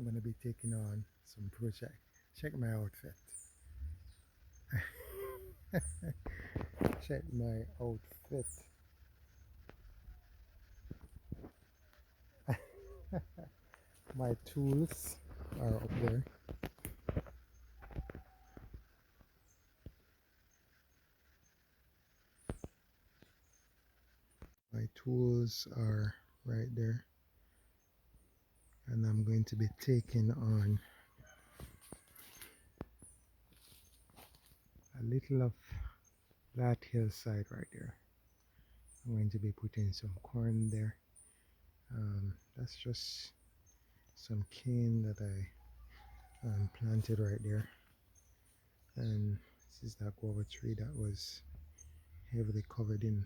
I'm gonna be taking on some project. Check my outfit. Check my outfit. My tools are up there. My tools are right there. And I'm going to be taking on a little of that hillside right there. I'm going to be putting some corn there. That's just some cane that I planted right there. And this is that guava tree that was heavily covered in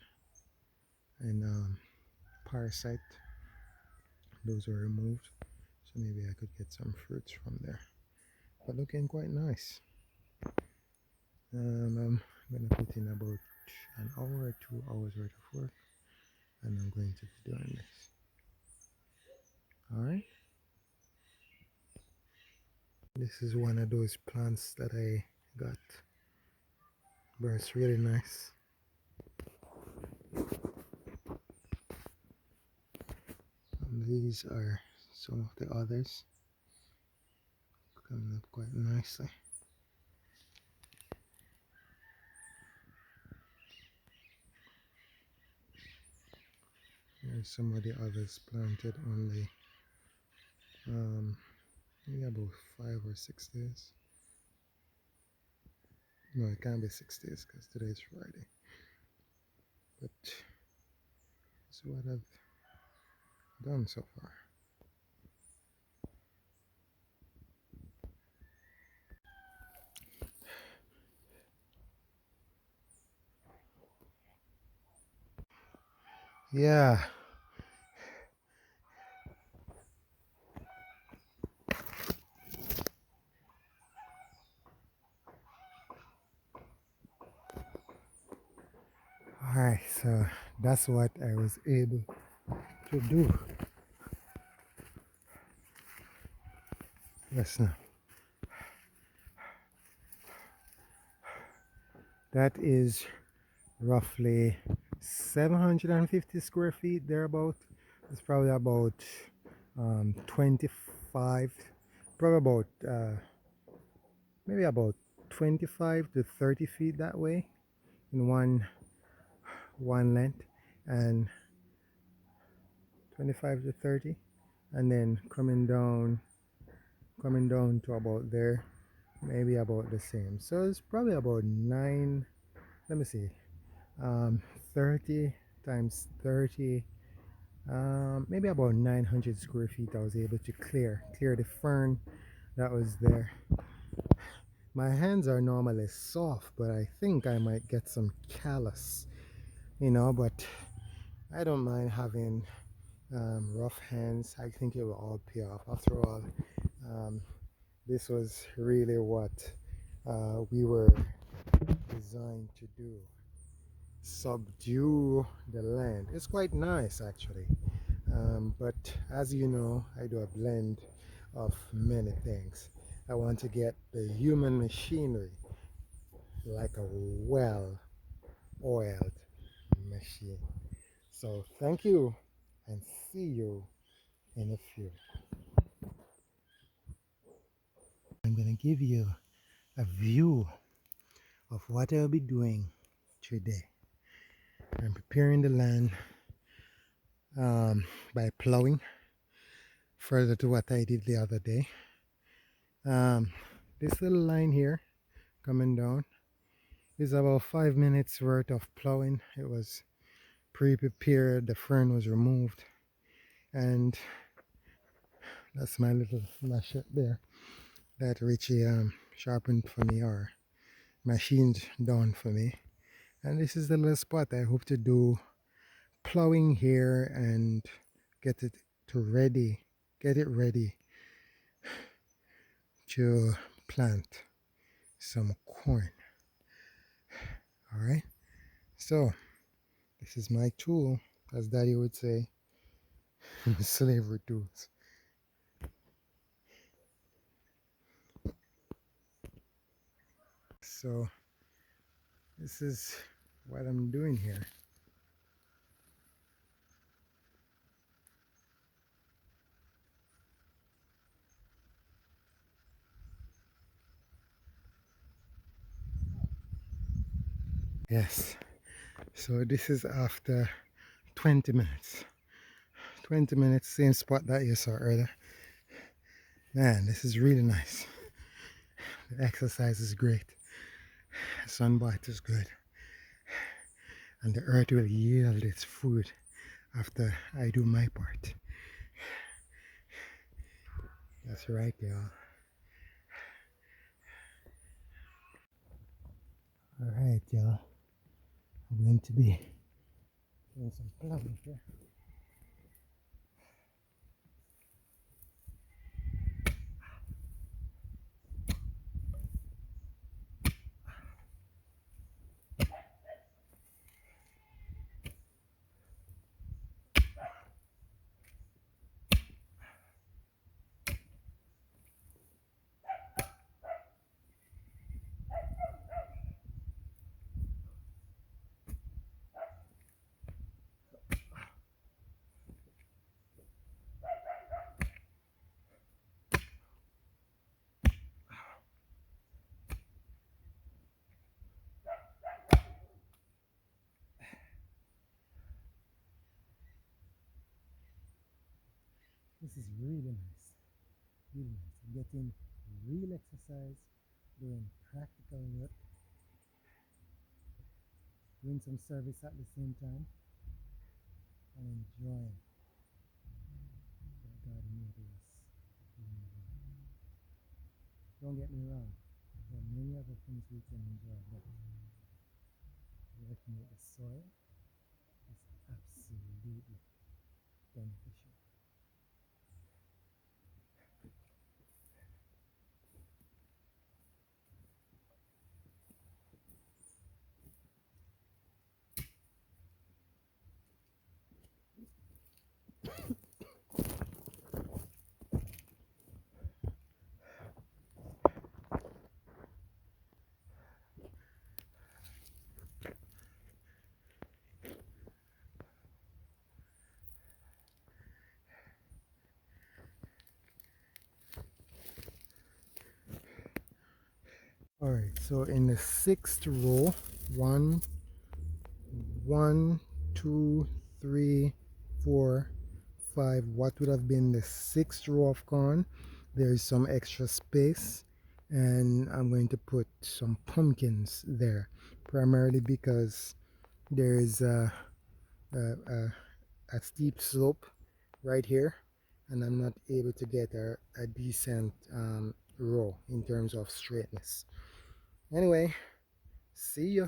parasite. Those were removed, so maybe I could get some fruits from there. But looking quite nice. I'm gonna put in about an hour or 2 hours worth of work, and I'm going to be doing this. All right. This is one of those plants that I got, but it's really nice. And these are some of the others coming up quite nicely. Here's some of the others planted only maybe about 5 or 6 days. No, it can't be 6 days because today is Friday. But this is what I've done so far. Yeah. Alright, so that's what I was able to do. Listen, that is roughly 750 square feet thereabout. It's probably about 25, probably about maybe about 25 to 30 feet that way in one length, and 25 to 30, and then coming down to about there, maybe about the same. So it's probably about 9, let me see, 30 times 30, maybe about 900 square feet I was able to clear the fern that was there. My hands are normally soft, but I think I might get some callus, but I don't mind having rough hands. I think it will all pay off. After all, this was really what we were designed to do: subdue the land. It's quite nice actually, but as you know, I do a blend of many things. I want to get the human machinery like a well oiled machine. So thank you, and see you in a few. I'm going to give you a view of what I'll be doing today. I'm preparing the land by plowing, further to what I did the other day. This little line here coming down is about 5 minutes worth of plowing. It was pre-prepared, the fern was removed, and that's my little machete there that Richie sharpened for me, or machined down for me. And this is the little spot I hope to do plowing here and get it ready to plant some corn. All right, so this is my tool, as Daddy would say, slavery tools. So this is what I'm doing here. Yes, so this is after 20 minutes. 20 minutes, same spot that you saw earlier. Man, this is really nice. The exercise is great. Sunbath is good. And the earth will yield its food after I do my part. That's right, y'all. Alright, y'all. I'm going to be doing some plowing here. This is really nice. Really nice. I'm getting real exercise, doing practical work, doing some service at the same time, and enjoying what God made us. Don't get me wrong, there are many other things we can enjoy, but working with the soil is absolutely beneficial. Alright, so in the sixth row, one, one, two, three, four, five, what would have been the sixth row of corn, there is some extra space, and I'm going to put some pumpkins there, primarily because there is a, a steep slope right here, and I'm not able to get a decent row in terms of straightness. Anyway, see ya.